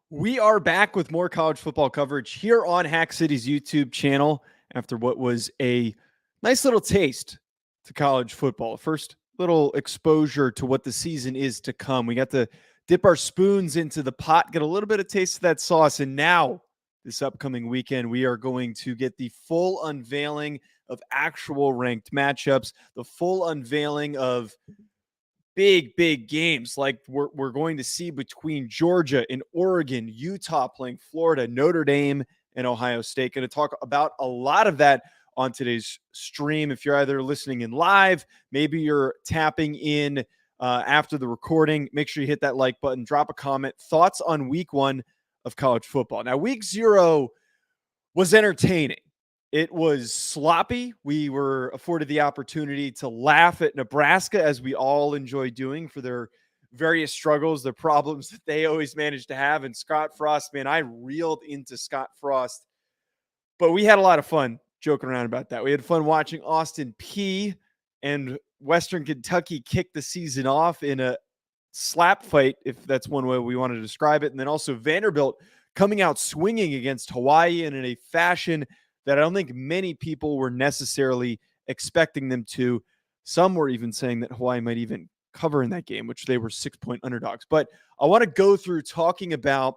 We are back with more college football coverage here on Hack City's YouTube channel after what was a nice little taste to college football. First little exposure to what the season is to come. We got to dip our spoons into the pot, get a little bit of taste of that sauce. And now, this upcoming weekend, we are going to get the full unveiling of actual ranked matchups, the full unveiling of big games like we're going to see between Georgia and Oregon, Utah playing Florida, Notre Dame, and Ohio State. Going to talk about a lot of that on today's stream. If you're either listening in live, maybe you're tapping in after the recording, make sure you hit that like button, drop a comment, thoughts on week 1 of college football. Now, week 0 was entertaining. It was sloppy. We were afforded the opportunity to laugh at Nebraska, as we all enjoy doing, for their various struggles, their problems that they always manage to have. And Scott Frost, man, I reeled into Scott Frost. But we had a lot of fun joking around about that. We had fun watching Austin Peay and Western Kentucky kick the season off in a slap fight, if that's one way we want to describe it. And then also Vanderbilt coming out swinging against Hawaii and in a fashion that I don't think many people were necessarily expecting them to. Some were even saying that Hawaii might even cover in that game, which they were 6-point underdogs. But I want to go through talking about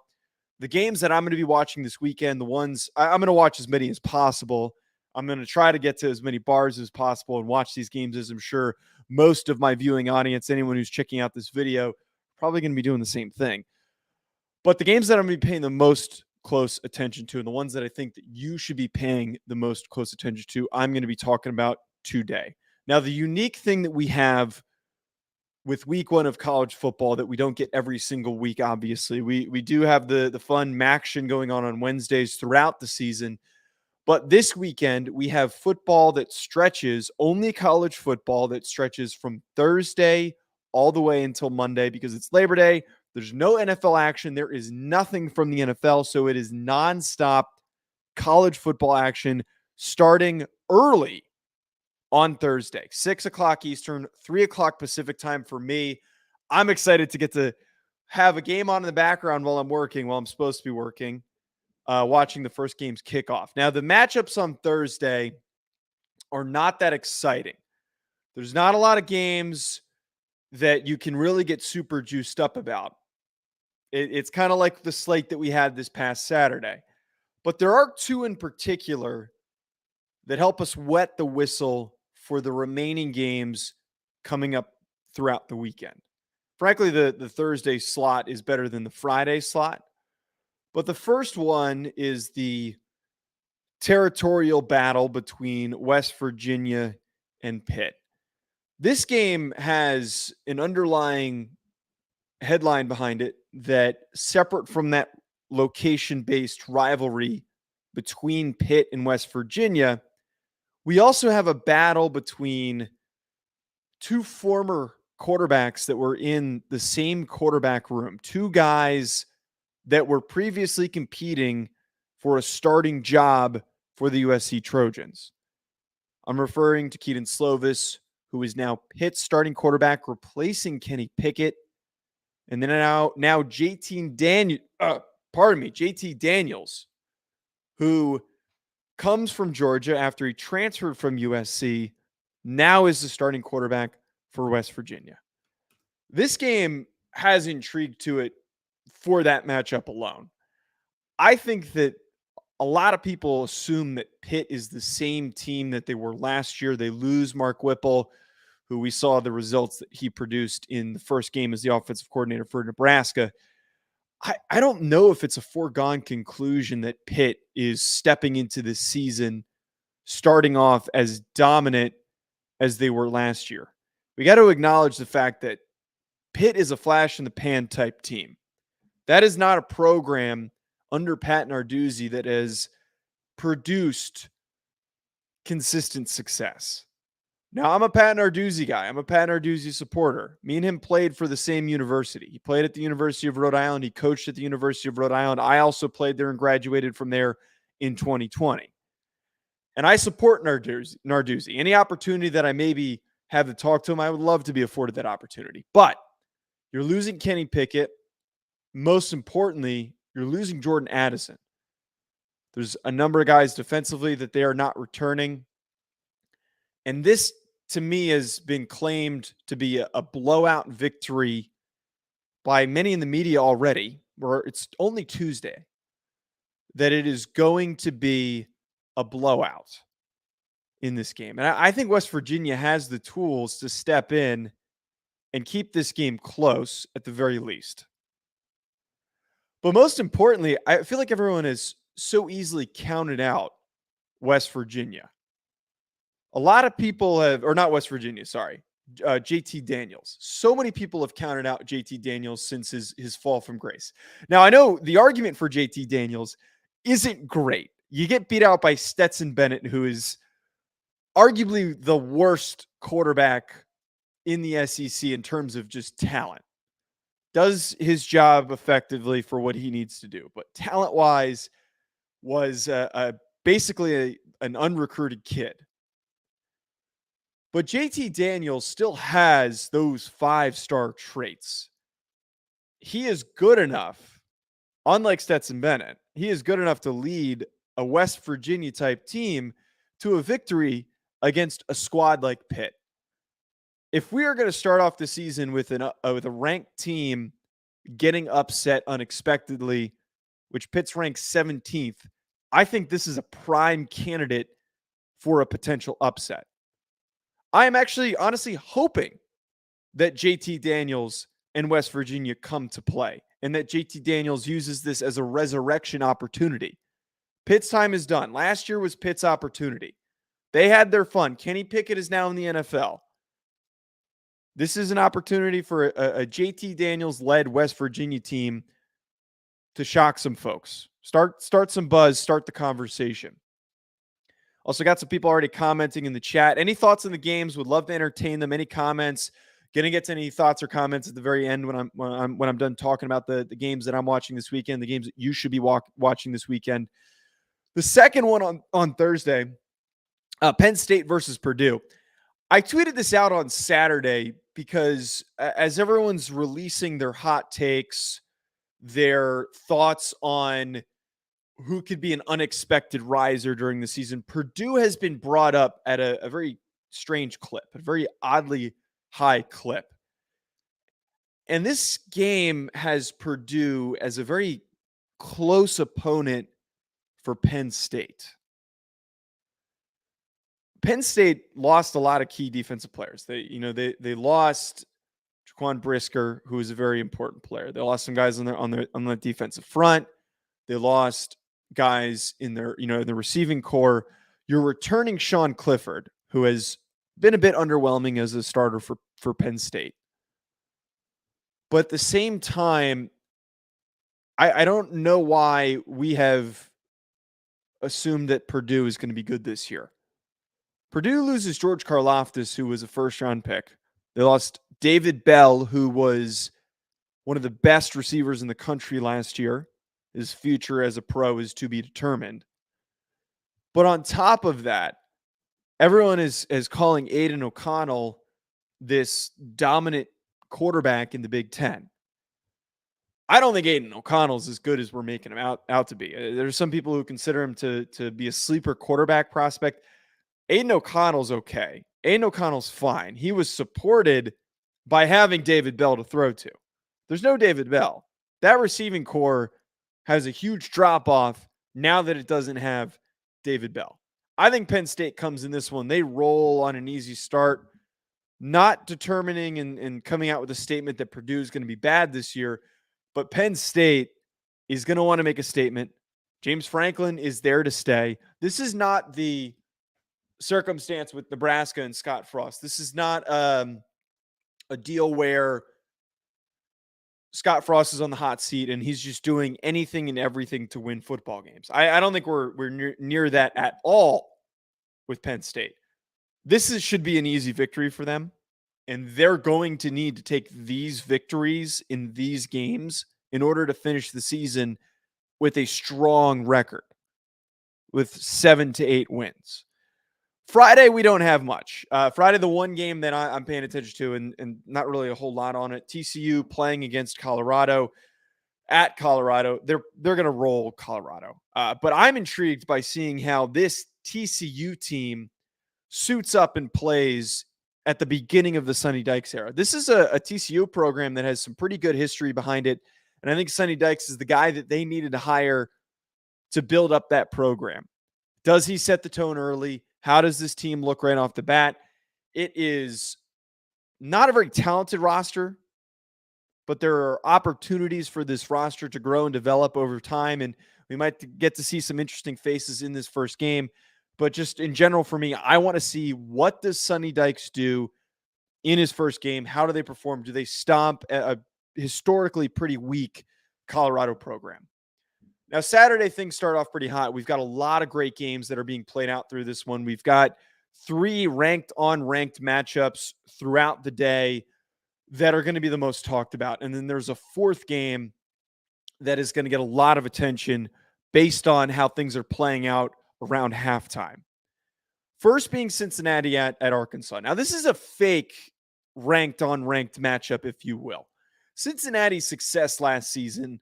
the games that I'm going to be watching this weekend, the ones I'm going to watch as many as possible. I'm going to try to get to as many bars as possible and watch these games, as I'm sure most of my viewing audience, anyone who's checking out this video, probably going to be doing the same thing. But the games that I'm going to be paying the most close attention to, and the ones that I think that you should be paying the most close attention to, I'm going to be talking about today. Now, the unique thing that we have with week 1 of college football that we don't get every single week, obviously, we do have the fun Maction going on Wednesdays throughout the season. But this weekend, we have football that stretches, only college football that stretches from Thursday all the way until Monday, because it's Labor Day. There's no NFL action. There is nothing from the NFL. So it is nonstop college football action starting early on Thursday, 6 o'clock Eastern, 3 o'clock Pacific time for me. I'm excited to get to have a game on in the background while I'm supposed to be working, watching the first game's kickoff. Now, the matchups on Thursday are not that exciting. There's not a lot of games that you can really get super juiced up about. It's kind of like the slate that we had this past Saturday. But there are 2 in particular that help us wet the whistle for the remaining games coming up throughout the weekend. Frankly, the Thursday slot is better than the Friday slot. But the first one is the territorial battle between West Virginia and Pitt. This game has an underlying headline behind it that, separate from that location-based rivalry between Pitt and West Virginia, we also have a battle between 2 former quarterbacks that were in the same quarterback room, 2 guys that were previously competing for a starting job for the USC Trojans. I'm referring to Keaton Slovis, who is now Pitt's starting quarterback, replacing Kenny Pickett. And then now JT Daniels, who comes from Georgia after he transferred from USC, now is the starting quarterback for West Virginia. This game has intrigue to it for that matchup alone. I think that a lot of people assume that Pitt is the same team that they were last year. They lose Mark Whipple, who we saw the results that he produced in the first game as the offensive coordinator for Nebraska. I don't know if it's a foregone conclusion that Pitt is stepping into this season starting off as dominant as they were last year. We got to acknowledge the fact that Pitt is a flash in the pan type team. That is not a program under Pat Narduzzi that has produced consistent success. Now, I'm a Pat Narduzzi guy. I'm a Pat Narduzzi supporter. Me and him played for the same university. He played at the University of Rhode Island. He coached at the University of Rhode Island. I also played there and graduated from there in 2020. And I support Narduzzi. Any opportunity that I maybe have to talk to him, I would love to be afforded that opportunity. But you're losing Kenny Pickett. Most importantly, You're losing Jordan Addison. There's a number of guys defensively that they are not returning. And this, to me, has been claimed to be a blowout victory by many in the media already, where it's only Tuesday, that it is going to be a blowout in this game. And I think West Virginia has the tools to step in and keep this game close at the very least. But most importantly, I feel like everyone has so easily counted out West Virginia. A lot of people have, or not West Virginia, sorry, JT Daniels. So many people have counted out JT Daniels since his fall from grace. Now, I know the argument for JT Daniels isn't great. You get beat out by Stetson Bennett, who is arguably the worst quarterback in the SEC in terms of just talent. Does his job effectively for what he needs to do. But talent-wise, was basically an unrecruited kid. But JT Daniels still has those 5-star traits. He is good enough, unlike Stetson Bennett, he is good enough to lead a West Virginia type team to a victory against a squad like Pitt. If we are going to start off the season with a ranked team getting upset unexpectedly, which Pitt's ranked 17th, I think this is a prime candidate for a potential upset. I am actually honestly hoping that JT Daniels and West Virginia come to play and that JT Daniels uses this as a resurrection opportunity. Pitt's time is done. Last year was Pitt's opportunity. They had their fun. Kenny Pickett is now in the NFL. This is an opportunity for a JT Daniels-led West Virginia team to shock some folks. Start some buzz, start the conversation. Also got some people already commenting in the chat. Any thoughts on the games? Would love to entertain them. Any comments? Gonna get to any thoughts or comments at the very end when I'm done talking about the games that I'm watching this weekend, the games that you should be watching this weekend. The second one on Thursday, Penn State versus Purdue. I tweeted this out on Saturday because as everyone's releasing their hot takes, their thoughts on who could be an unexpected riser during the season, Purdue has been brought up at a very strange clip, a very oddly high clip. And this game has Purdue as a very close opponent for Penn State. Penn State lost a lot of key defensive players. They lost Jaquan Brisker, who is a very important player. They lost some guys on the defensive front. They lost guys in the receiving core. You're returning Sean Clifford, who has been a bit underwhelming as a starter for Penn State. But at the same time, I don't know why we have assumed that Purdue is going to be good this year. Purdue loses George Karlaftis, who was a first-round pick. They lost David Bell, who was one of the best receivers in the country last year. His future as a pro is to be determined. But on top of that, everyone is calling Aiden O'Connell this dominant quarterback in the Big Ten. I don't think Aiden O'Connell's as good as we're making him out to be. There's some people who consider him to be a sleeper quarterback prospect. Aiden O'Connell's okay. Aiden O'Connell's fine. He was supported by having David Bell to throw to. There's no David Bell. That receiving core has a huge drop-off now that it doesn't have David Bell. I think Penn State comes in this one. They roll on an easy start, not determining and coming out with a statement that Purdue is going to be bad this year, but Penn State is going to want to make a statement. James Franklin is there to stay. This is not the circumstance with Nebraska and Scott Frost. This is not a deal where Scott Frost is on the hot seat and he's just doing anything and everything to win football games. I don't think we're near that at all with Penn State. This should be an easy victory for them, and they're going to need to take these victories in these games in order to finish the season with a strong record, with 7 to 8 wins. Friday, we don't have much. Friday, the one game that I'm paying attention to and not really a whole lot on it, TCU playing against Colorado. at Colorado. They're going to roll Colorado. But I'm intrigued by seeing how this TCU team suits up and plays at the beginning of the Sonny Dykes era. This is a TCU program that has some pretty good history behind it. And I think Sonny Dykes is the guy that they needed to hire to build up that program. Does he set the tone early? How does this team look right off the bat? It is not a very talented roster, but there are opportunities for this roster to grow and develop over time. And we might get to see some interesting faces in this first game. But just in general, for me, I want to see, what does Sonny Dykes do in his first game? How do they perform? Do they stomp a historically pretty weak Colorado program? Now, Saturday, things start off pretty hot. We've got a lot of great games that are being played out through this one. We've got 3 ranked on ranked matchups throughout the day that are going to be the most talked about. And then there's a 4th game that is going to get a lot of attention based on how things are playing out around halftime. First being Cincinnati at Arkansas. Now, this is a fake ranked on ranked matchup, if you will. Cincinnati's success last season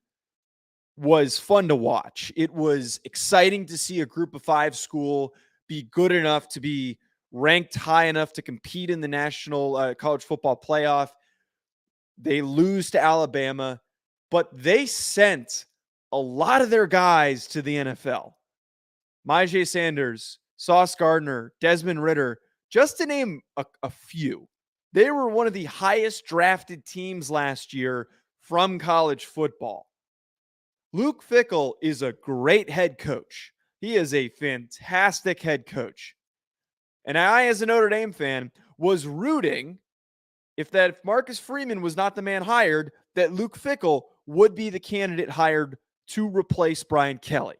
was fun to watch. It was exciting to see a group of 5 school be good enough to be ranked high enough to compete in the national college football playoff. They lose to Alabama, but they sent a lot of their guys to the NFL. Myjai Sanders, Sauce Gardner, Desmond Ridder, just to name a few. They were one of the highest drafted teams last year from college football. Luke Fickell is a great head coach. He is a fantastic head coach. And I, as a Notre Dame fan, was rooting, if Marcus Freeman was not the man hired, that Luke Fickell would be the candidate hired to replace Brian Kelly.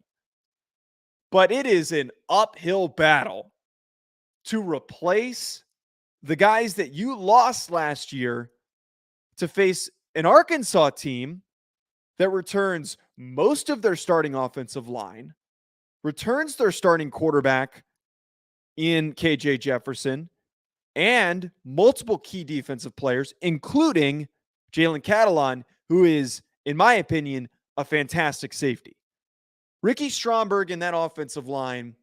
But it is an uphill battle to replace the guys that you lost last year to face an Arkansas team that returns most of their starting offensive line, returns their starting quarterback in KJ Jefferson, and multiple key defensive players, including Jalen Catalon, who is, in my opinion, a fantastic safety. Ricky Stromberg and that offensive line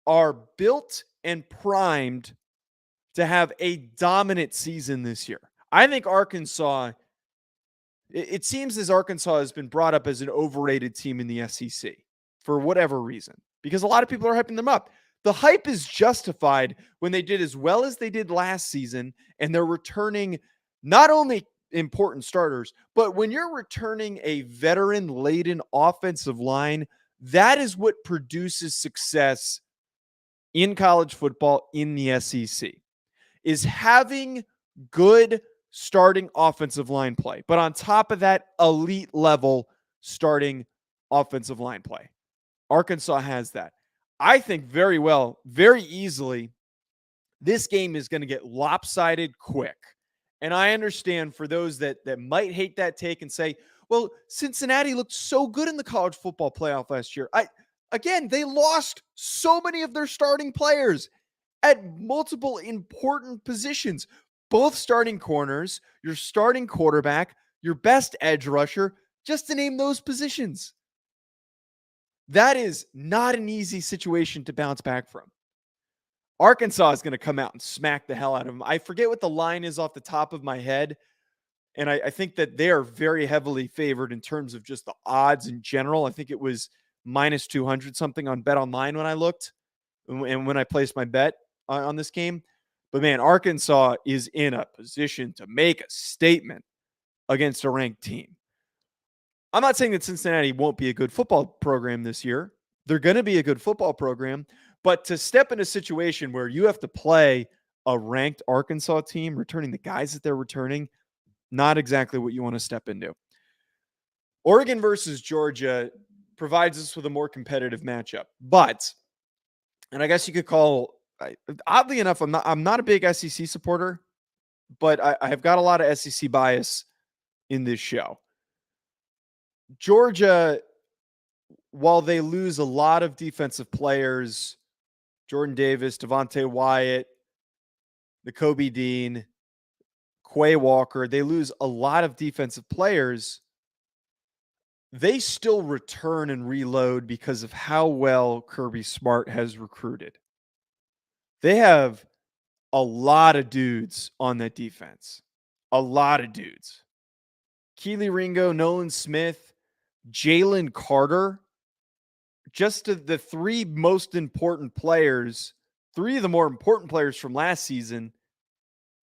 are built and primed to have a dominant season this year. I think Arkansas, it seems as Arkansas has been brought up as an overrated team in the SEC for whatever reason, because a lot of people are hyping them up. The hype is justified when they did as well as they did last season, and they're returning not only important starters, but when you're returning a veteran-laden offensive line, that is what produces success in college football in the SEC, is having good starting offensive line play. But on top of that, elite level starting offensive line play. Arkansas has that. I think very easily, this game is going to get lopsided quick. And I understand for those that might hate that take and say, well, Cincinnati looked so good in the college football playoff last year. Again, they lost so many of their starting players at multiple important positions, both starting corners, your starting quarterback, your best edge rusher, just to name those positions. That is not an easy situation to bounce back from. Arkansas is going to come out and smack the hell out of them. I forget what the line is off the top of my head, and I think that they are very heavily favored in terms of just the odds in general. I think it was minus 200 something on Bet Online when I looked and when I placed my bet on this game. But man, Arkansas is in a position to make a statement against a ranked team. I'm not saying that Cincinnati won't be a good football program this year. They're going to be a good football program, but to step in a situation where you have to play a ranked Arkansas team, returning the guys that they're returning, not exactly what you want to step into. Oregon versus Georgia provides us with a more competitive matchup, but, and I guess you could call, oddly enough, I'm not a big SEC supporter, but I have got a lot of SEC bias in this show. Georgia, while they lose a lot of defensive players, Jordan Davis, Devontae Wyatt, Nakobe Dean, Quay Walker, they lose a lot of defensive players. they still return and reload because of how well Kirby Smart has recruited. They have a lot of dudes on that defense. A lot of dudes. Keely Ringo, Nolan Smith, Jalen Carter, just the three most important players, three of the more important players from last season.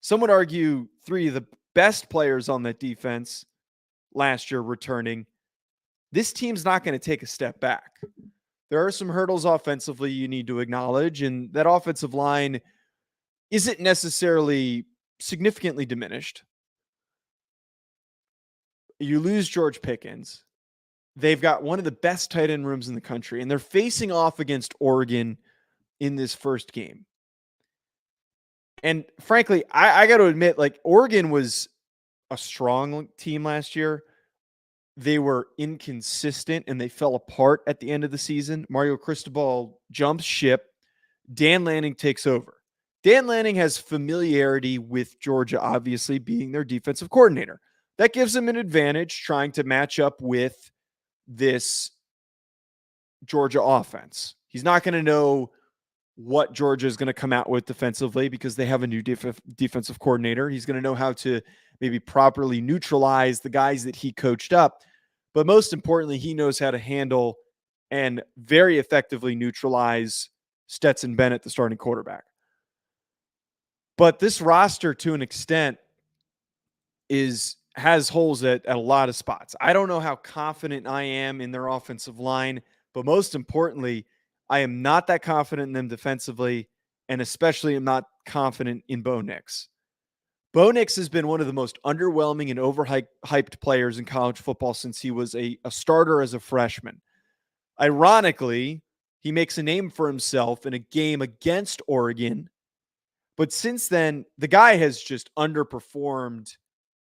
Some would argue three of the best players on that defense last year returning. This team's not going to take a step back. There are some hurdles offensively you need to acknowledge, and that offensive line isn't necessarily significantly diminished. You lose George Pickens. They've got one of the best tight end rooms in the country, and they're facing off against Oregon in this first game. And frankly, I got to admit, like, Oregon was a strong team last year. They were inconsistent and they fell apart at the end of the season. Mario Cristobal jumps ship. Dan Lanning takes over. Dan Lanning has familiarity with Georgia, obviously being their defensive coordinator. That gives him an advantage trying to match up with this Georgia offense. He's not going to know what Georgia is going to come out with defensively because they have a new defensive coordinator. He's going to know how to maybe properly neutralize the guys that he coached up. But most importantly, he knows how to handle and very effectively neutralize Stetson Bennett, the starting quarterback. But this roster, to an extent, has holes at a lot of spots. I don't know how confident I am in their offensive line, but most importantly, I am not that confident in them defensively, and especially I'm not confident in Bo Nix. Bo Nix has been one of the most underwhelming and overhyped players in college football since he was a starter as a freshman. Ironically, he makes a name for himself in a game against Oregon, but since then, the guy has just underperformed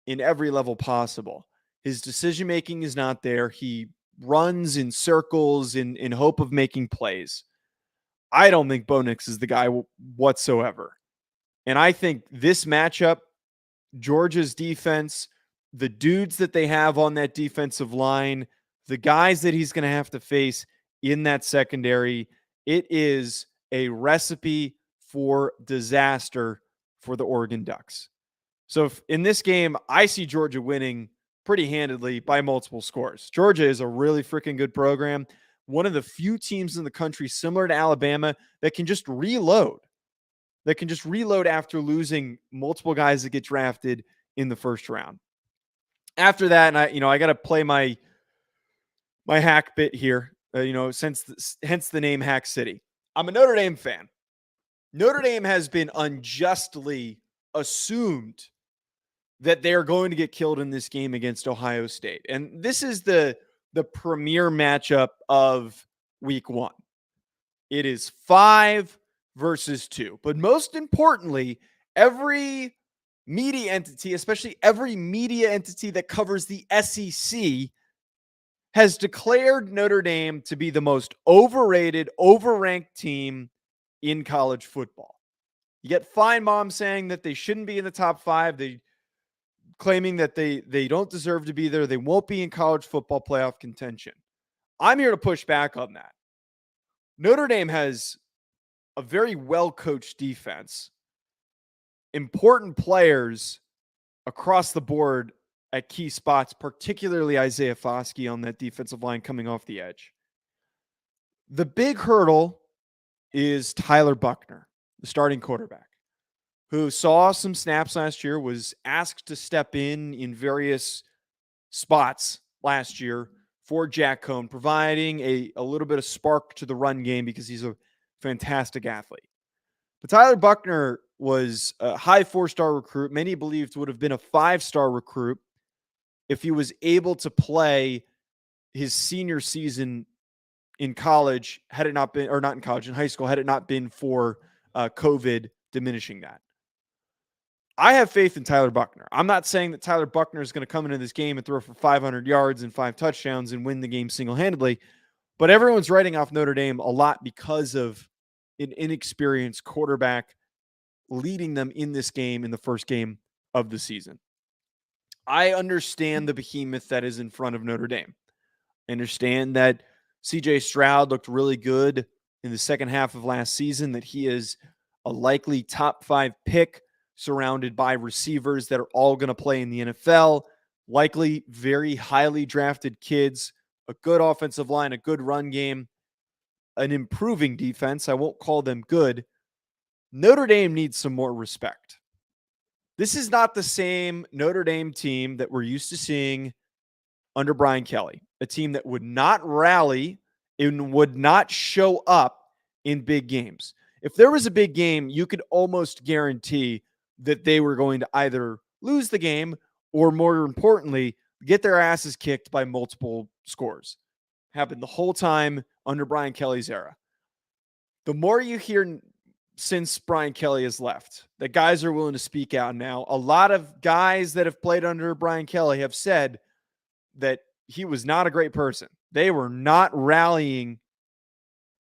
in every level possible. His decision-making is not there. He runs in circles in hope of making plays. I don't think Bo Nix is the guy whatsoever. And I think this matchup, Georgia's defense, the dudes that they have on that defensive line, the guys that he's going to have to face in that secondary, it is a recipe for disaster for the Oregon Ducks. So in this game, I see Georgia winning pretty handedly by multiple scores. Georgia is a really freaking good program. One of the few teams in the country, similar to Alabama, that can just reload. After losing multiple guys that get drafted in the first round. After that, and I got to play my hack bit here. Hence the name Hack City. I'm a Notre Dame fan. Notre Dame has been unjustly assumed that they're going to get killed in this game against Ohio State. And this is the premier matchup of week 1. It is 5 versus 2. But most importantly, every media entity, especially every media entity that covers the SEC, has declared Notre Dame to be the most overrated, overranked team in college football. You get Feinbaum saying that they shouldn't be in the top 5. They claiming that they don't deserve to be there. They won't be in college football playoff contention. I'm here to push back on that. Notre Dame has a very well-coached defense, important players across the board at key spots, particularly Isaiah Foskey on that defensive line coming off the edge. The big hurdle is Tyler Buchner, the starting quarterback, who saw some snaps last year, was asked to step in various spots last year for Jack Cohn, providing a little bit of spark to the run game because he's a fantastic athlete. But Tyler Buchner was a high 4-star recruit. Many believed would have been a 5-star recruit if he was able to play his senior season in college, had it not been, or not in college, in high school, had it not been for COVID diminishing that. I have faith in Tyler Buchner. I'm not saying that Tyler Buchner is going to come into this game and throw for 500 yards and 5 touchdowns and win the game single-handedly, but everyone's writing off Notre Dame a lot because of an inexperienced quarterback leading them in this game, in the first game of the season. I understand the behemoth that is in front of Notre Dame. I understand that CJ Stroud looked really good in the second half of last season, that he is a likely top 5 pick surrounded by receivers that are all going to play in the NFL, likely very highly drafted kids, a good offensive line, a good run game, an improving defense. I won't call them good. Notre Dame needs some more respect. This is not the same Notre Dame team that we're used to seeing under Brian Kelly, a team that would not rally and would not show up in big games. If there was a big game, you could almost guarantee that they were going to either lose the game or, more importantly, get their asses kicked by multiple scores. Happened the whole time under Brian Kelly's era. The more you hear since Brian Kelly has left, that guys are willing to speak out now. A lot of guys that have played under Brian Kelly have said that he was not a great person. They were not rallying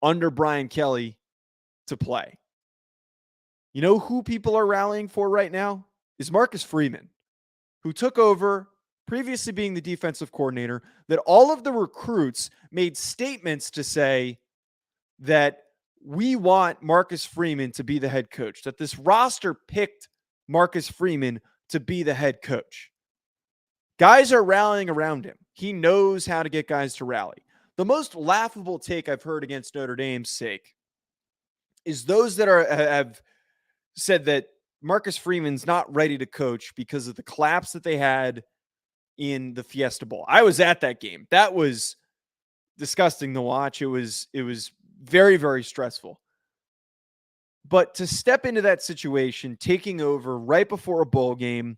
under Brian Kelly to play. You know who people are rallying for right now? Is Marcus Freeman, who took over, previously being the defensive coordinator, that all of the recruits made statements to say that we want Marcus Freeman to be the head coach, that this roster picked Marcus Freeman to be the head coach. Guys are rallying around him. He knows how to get guys to rally. The most laughable take I've heard against Notre Dame's sake is those that have said that Marcus Freeman's not ready to coach because of the collapse that they had in the Fiesta Bowl. I was at that game. That was disgusting to watch. It was very, very stressful. But to step into that situation, taking over right before a bowl game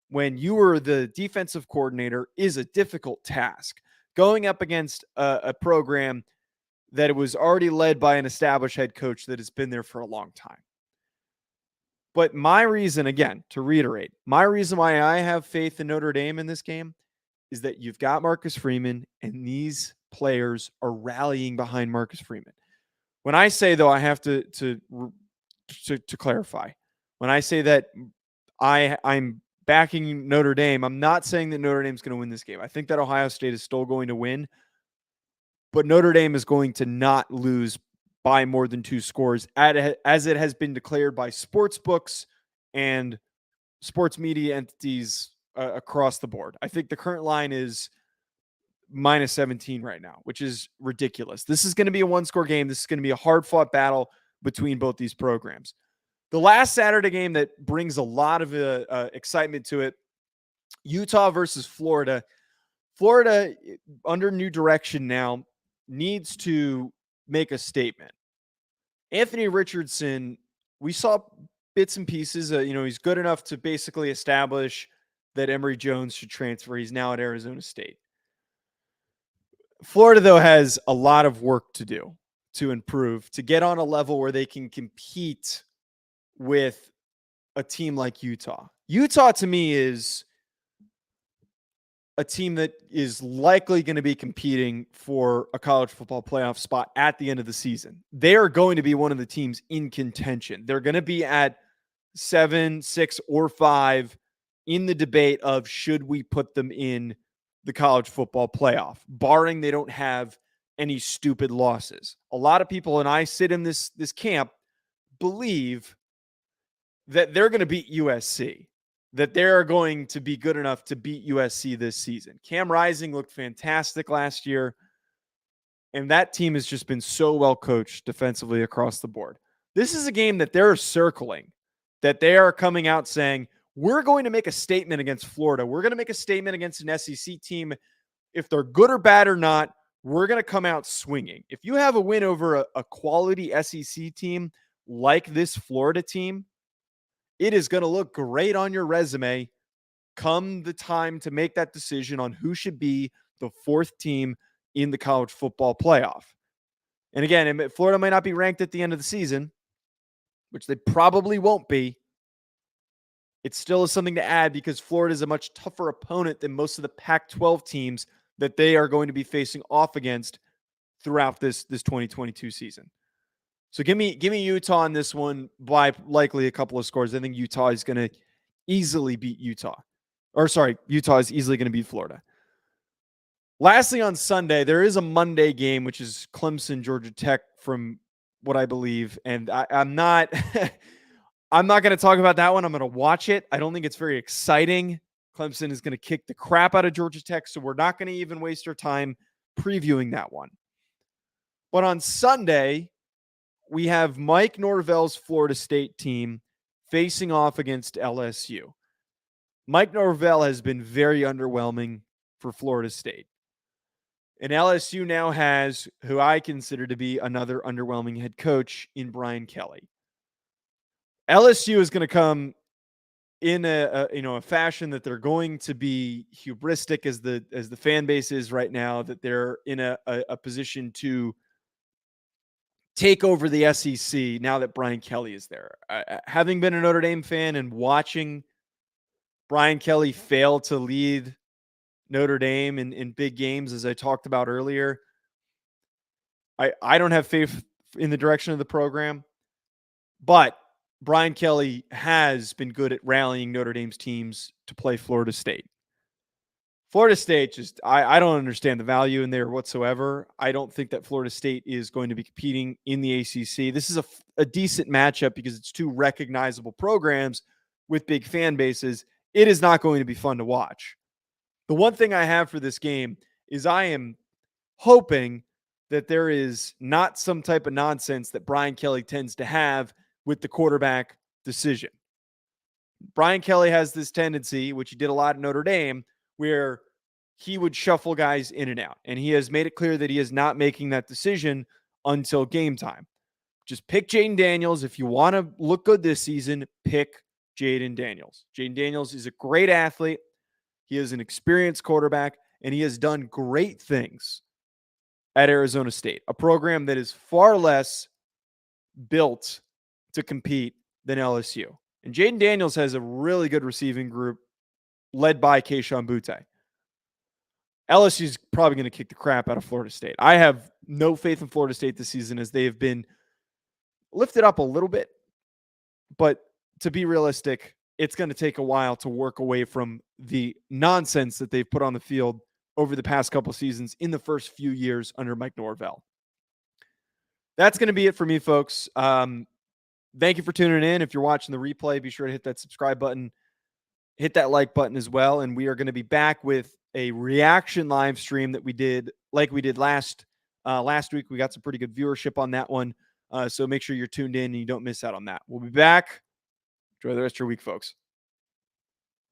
when you were the defensive coordinator, is a difficult task. Going up against a program that it was already led by an established head coach that has been there for a long time. But my reason, again, to reiterate, my reason why I have faith in Notre Dame in this game is that you've got Marcus Freeman, and these players are rallying behind Marcus Freeman. When I say, though, I have to clarify. When I say that I'm backing Notre Dame, I'm not saying that Notre Dame's going to win this game. I think that Ohio State is still going to win, but Notre Dame is going to not lose by more than 2 scores, as it has been declared by sports books and sports media entities across the board. I think the current line is minus 17 right now, which is ridiculous. This is going to be a 1-score game. This is going to be a hard-fought battle between both these programs. The last Saturday game that brings a lot of excitement to it, Utah versus Florida. Florida, under new direction now, needs to make a statement. Anthony Richardson, we saw bits and pieces. He's good enough to basically establish that Emory Jones should transfer. He's now at Arizona State. Florida, though, has a lot of work to do to improve, to get on a level where they can compete with a team like Utah. Utah, to me, is a team that is likely going to be competing for a college football playoff spot at the end of the season. They are going to be one of the teams in contention. They're going to be at 7, 6, or 5 in the debate of should we put them in the college football playoff, barring they don't have any stupid losses. A lot of people, and I sit in this camp, believe that they're going to beat USC, that they're going to be good enough to beat USC this season. Cam Rising looked fantastic last year, and that team has just been so well coached defensively across the board. This is a game that they're circling, that they are coming out saying, we're going to make a statement against Florida. We're going to make a statement against an SEC team. If they're good or bad or not, we're going to come out swinging. If you have a win over a quality SEC team like this Florida team, it is going to look great on your resume come the time to make that decision on who should be the 4th team in the college football playoff. And again, Florida might not be ranked at the end of the season, which they probably won't be. It still is something to add because Florida is a much tougher opponent than most of the Pac-12 teams that they are going to be facing off against throughout this 2022 season. So give me Utah on this one by likely a couple of scores. I think Utah is going to easily beat Utah. Utah is easily going to beat Florida. Lastly, on Sunday, there is a Monday game, which is Clemson, Georgia Tech, from what I believe. And I'm not I'm not going to talk about that one. I'm going to watch it. I don't think it's very exciting. Clemson is going to kick the crap out of Georgia Tech, so we're not going to even waste our time previewing that one. But on Sunday, we have Mike Norvell's Florida State team facing off against LSU. Mike Norvell has been very underwhelming for Florida State. And LSU now has who I consider to be another underwhelming head coach in Brian Kelly. LSU is going to come in a fashion that they're going to be hubristic as the fan base is right now, that they're in a position to take over the SEC now that Brian Kelly is there. Having been a Notre Dame fan and watching Brian Kelly fail to lead Notre Dame in big games, as I talked about earlier, I don't have faith in the direction of the program. But Brian Kelly has been good at rallying Notre Dame's teams to play Florida State. Florida State just, I don't understand the value in there whatsoever. I don't think that Florida State is going to be competing in the ACC. This is a decent matchup because it's two recognizable programs with big fan bases. It is not going to be fun to watch. The one thing I have for this game is I am hoping that there is not some type of nonsense that Brian Kelly tends to have with the quarterback decision. Brian Kelly has this tendency, which he did a lot at Notre Dame, where he would shuffle guys in and out. And he has made it clear that he is not making that decision until game time. Just pick Jaden Daniels. If you want to look good this season, pick Jaden Daniels. Jaden Daniels is a great athlete. He is an experienced quarterback, and he has done great things at Arizona State, a program that is far less built to compete than LSU. And Jaden Daniels has a really good receiving group led by Kayshon Boutte. LSU is probably going to kick the crap out of Florida State. I have no faith in Florida State this season as they have been lifted up a little bit. But to be realistic, it's going to take a while to work away from the nonsense that they've put on the field over the past couple seasons in the first few years under Mike Norvell. That's going to be it for me, folks. Thank you for tuning in. If you're watching the replay, be sure to hit that subscribe button, hit that like button as well. And we are going to be back with a reaction live stream that we did like we did last week. We got some pretty good viewership on that one. So make sure you're tuned in and you don't miss out on that. We'll be back. Enjoy the rest of your week, folks.